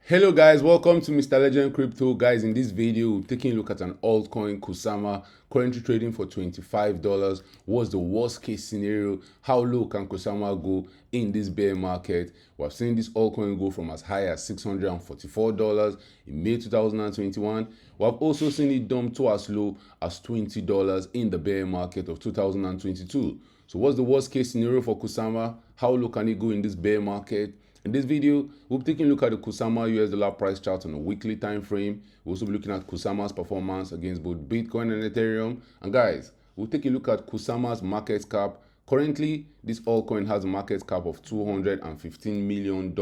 Hello guys, welcome to Mr. Legend Crypto. Guys, in this video, we're taking a look at an altcoin, Kusama, currently trading for $25. What's the worst case scenario? How low can Kusama go in this bear market? We've seen this altcoin go from as high as $644 in May 2021. We've also seen it dump to as low as $20 in the bear market of 2022. So what's the worst case scenario for Kusama? How low can it go in this bear market? In this video, we'll be taking a look at the Kusama US dollar price chart on a weekly time frame. We'll also be looking at Kusama's performance against both Bitcoin and Ethereum. And guys, we'll take a look at Kusama's market cap. Currently, this altcoin has a market cap of $215 million.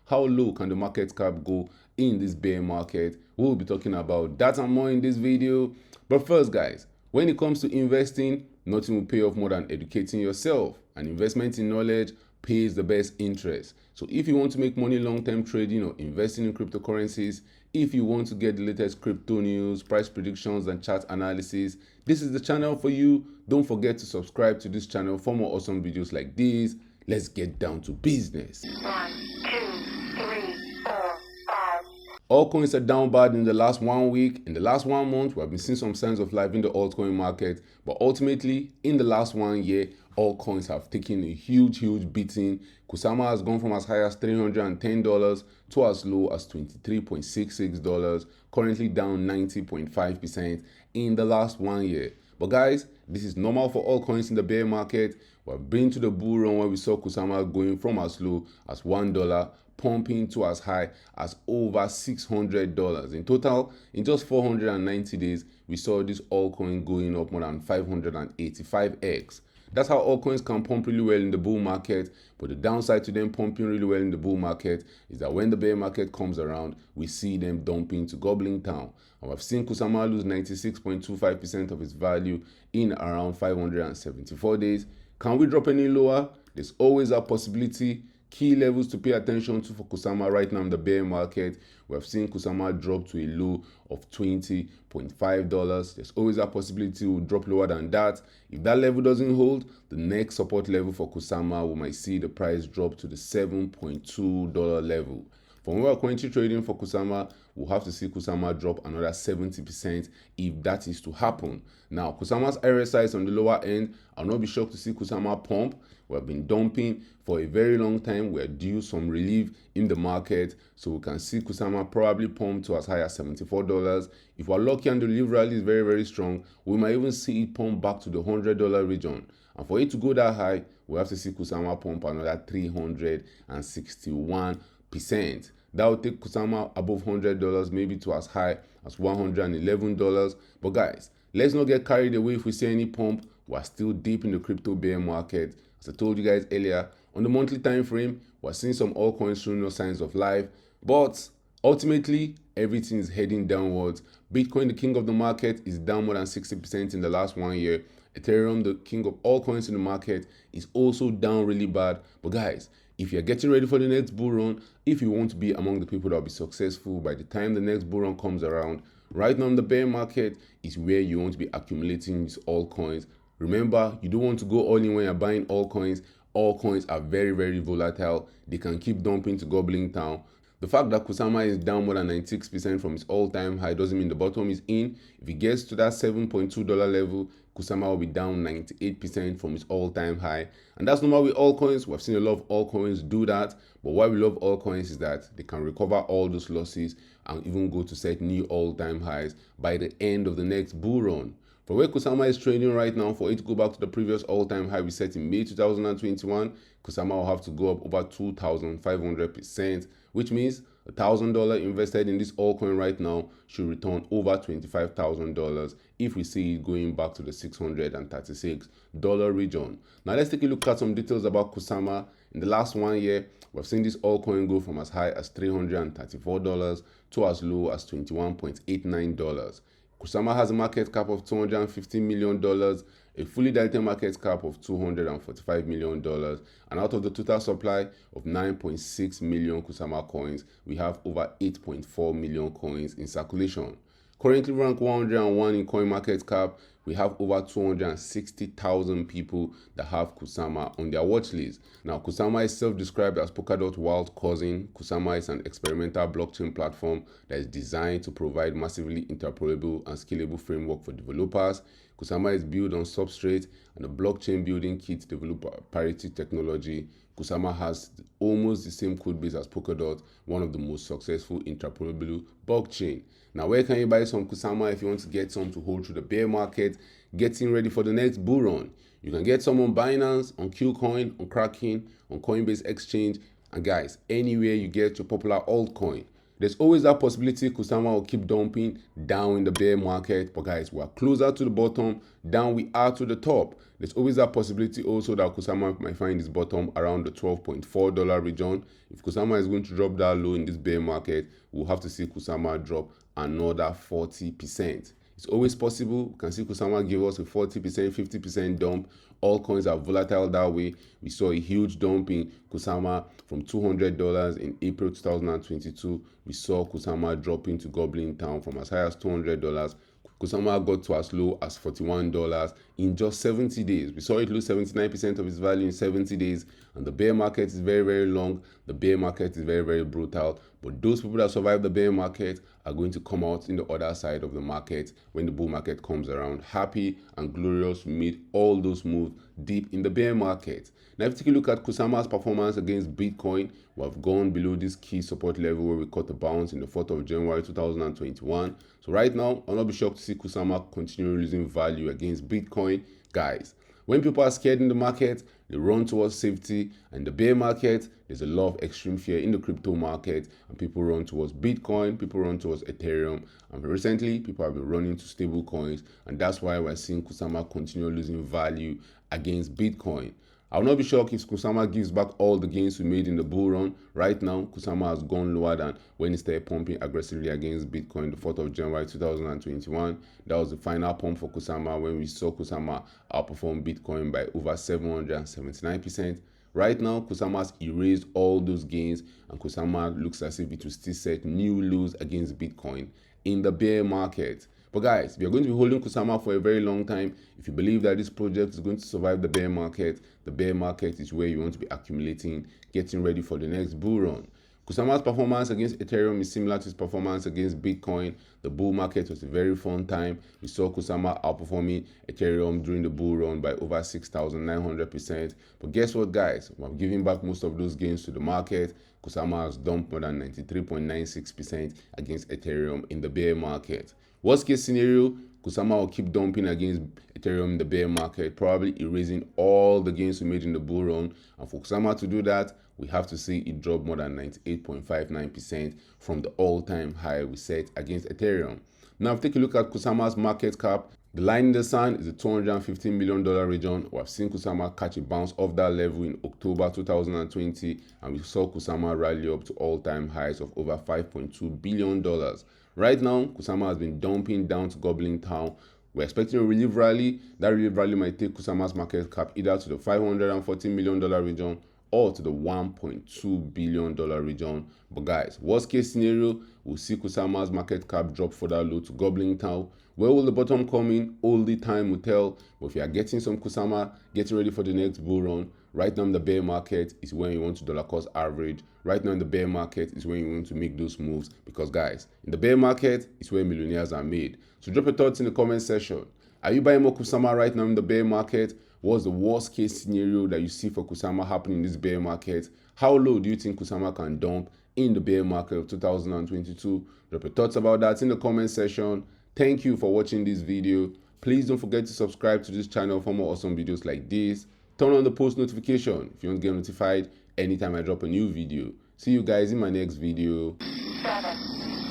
How low can the market cap go in this bear market? We'll be talking about that and more in this video. But first, guys, when it comes to investing, nothing will pay off more than educating yourself. And investment in knowledge pays the best interest. So if you want to make money long-term trading or investing in cryptocurrencies, if you want to get the latest crypto news, price predictions, and chart analysis, this is the channel for you. Don't forget to subscribe to this channel for more awesome videos like these. Let's get down to business. 1, 2, 3, 4, 5. Altcoins are down bad in the last 1 week. In the last 1 month, we have been seeing some signs of life in the altcoin market. But ultimately, in the last 1 year, altcoins have taken a huge beating. Kusama has gone from as high as $310 to as low as $23.66, currently down 90.5% in the last 1 year. But guys, this is normal for altcoins in the bear market. We've been to the bull run where we saw Kusama going from as low as $1, pumping to as high as over $600. In total, in just 490 days, we saw this altcoin going up more than 585x. That's how altcoins can pump really well in the bull market. But the downside to them pumping really well in the bull market is that when the bear market comes around, we see them dumping to gobbling town. And we've seen Kusama lose 96.25% of its value in around 574 days. Can we drop any lower? There's always a possibility. Key levels to pay attention to for Kusama right now in the bear market. We have seen Kusama drop to a low of $20.5. There's always a possibility it will drop lower than that. If that level doesn't hold, the next support level for Kusama, we might see the price drop to the $7.2 level. From where we're currently trading for Kusama, we'll have to see Kusama drop another 70% if that is to happen. Now, Kusama's RSI is on the lower end. I'll not be shocked to see Kusama pump. We've been dumping for a very long time. We're due some relief in the market. So we can see Kusama probably pump to as high as $74. If we're lucky and the relief rally is very strong, we might even see it pump back to the $100 region. And for it to go that high, we have to see Kusama pump another 361%. That will take Kusama above $100, maybe to as high as $111. But guys, let's not get carried away. If we see any pump, we're still deep in the crypto bear market. As I told you guys earlier, on the monthly time frame, we're seeing some altcoins showing no signs of life. But ultimately, everything is heading downwards. Bitcoin, the king of the market, is down more than 60% in the last 1 year. Ethereum, the king of all coins in the market, is also down really bad. But guys, if you're getting ready for the next bull run, if you want to be among the people that will be successful by the time the next bull run comes around, right now in the bear market is where you want to be accumulating these altcoins. Remember, you don't want to go all in when you're buying altcoins. Altcoins are very volatile. They can keep dumping to gobbling town. The fact that Kusama is down more than 96% from its all-time high doesn't mean the bottom is in. If it gets to that $7.2 level, Kusama will be down 98% from its all-time high. And that's normal with altcoins. We've seen a lot of altcoins do that. But why we love altcoins is that they can recover all those losses and even go to set new all-time highs by the end of the next bull run. For where Kusama is trading right now, for it to go back to the previous all-time high we set in May 2021, Kusama will have to go up over 2,500%, which means $1,000 invested in this altcoin right now should return over $25,000 if we see it going back to the $636 region. Now let's take a look at some details about Kusama. In the last 1 year, we've seen this altcoin go from as high as $334 to as low as $21.89. Kusama has a market cap of $215 million, a fully diluted market cap of $245 million, and out of the total supply of 9.6 million Kusama coins, we have over 8.4 million coins in circulation. Currently ranked 101 in coin market cap, we have over 260,000 people that have Kusama on their watch list. Now, Kusama is self-described as Polkadot wild cousin. Kusama is an experimental blockchain platform that is designed to provide massively interoperable and scalable framework for developers. Kusama is built on Substrate and a blockchain building kit developed by Parity Technologies. Kusama has almost the same code base as Polkadot, one of the most successful interoperable blockchain. Now, where can you buy some Kusama if you want to get some to hold through the bear market, getting ready for the next bull run? You can get some on Binance, on Qcoin, on Kraken, on Coinbase Exchange, and guys, anywhere you get your popular altcoin. There's always that possibility Kusama will keep dumping down in the bear market, but guys, we're closer to the bottom than we are to the top. There's always that possibility also that Kusama might find its bottom around the $12.4 region. If Kusama is going to drop that low in this bear market, we'll have to see Kusama drop another 40%. It's always possible. We can see Kusama give us a 40%, 50% dump. All coins are volatile that way. We saw a huge dump in Kusama from $200 in April 2022. We saw Kusama dropping to Goblin Town from as high as $200. Kusama got to as low as $41 in just 70 days. We saw it lose 79% of its value in 70 days. And the bear market is very, very long. The bear market is very, very brutal. But those people that survive the bear market are going to come out in the other side of the market when the bull market comes around, happy and glorious. We made all those moves deep in the bear market. Now, if you take a look at Kusama's performance against Bitcoin, we have gone below this key support level where we caught a bounce in the 4th of January 2021. So right now, I'll not be shocked to see Kusama continue losing value against Bitcoin. Guys, when people are scared in the market, they run towards safety. And the bear market, there's a lot of extreme fear in the crypto market, and people run towards Bitcoin, people run towards Ethereum, and recently people have been running to stable coins, and that's why we're seeing Kusama continue losing value against Bitcoin. I will not be shocked if Kusama gives back all the gains we made in the bull run. Right now, Kusama has gone lower than when it started pumping aggressively against Bitcoin the 4th of January 2021. That was the final pump for Kusama when we saw Kusama outperform Bitcoin by over 779%. Right now, Kusama has erased all those gains, and Kusama looks as if it will still set new lows against Bitcoin in the bear market. But guys, if you're going to be holding Kusama for a very long time, if you believe that this project is going to survive the bear market is where you want to be accumulating, getting ready for the next bull run. Kusama's performance against Ethereum is similar to his performance against Bitcoin. The bull market was a very fun time. We saw Kusama outperforming Ethereum during the bull run by over 6,900%. But guess what, guys? We're giving back most of those gains to the market. Kusama has dumped more than 93.96% against Ethereum in the bear market. Worst case scenario, Kusama will keep dumping against Ethereum in the bear market, probably erasing all the gains we made in the bull run. And for Kusama to do that, we have to see it drop more than 98.59% from the all-time high we set against Ethereum. Now, if we take a look at Kusama's market cap, the line in the sand is the $215 million region. We have seen Kusama catch a bounce off that level in October 2020, and we saw Kusama rally up to all-time highs of over $5.2 billion. Right now, Kusama has been dumping down to Goblin Town. We're expecting a relief rally. That relief rally might take Kusama's market cap either to the $540 million region or to the $1.2 billion region. But guys, worst case scenario, we'll see Kusama's market cap drop further low to Goblin Town. Where will the bottom come in? Only time will tell. But if you are getting some Kusama, getting ready for the next bull run, right now in the bear market is when you want to dollar cost average. Right now in the bear market is when you want to make those moves. Because guys, in the bear market is where millionaires are made. So drop your thoughts in the comment section. Are you buying more Kusama right now in the bear market? What's the worst case scenario that you see for Kusama happening in this bear market? How low do you think Kusama can dump in the bear market of 2022? Drop your thoughts about that in the comment section. Thank you for watching this video. Please don't forget to subscribe to this channel for more awesome videos like this. Turn on the post notification if you want to get notified anytime I drop a new video. See you guys in my next video. 7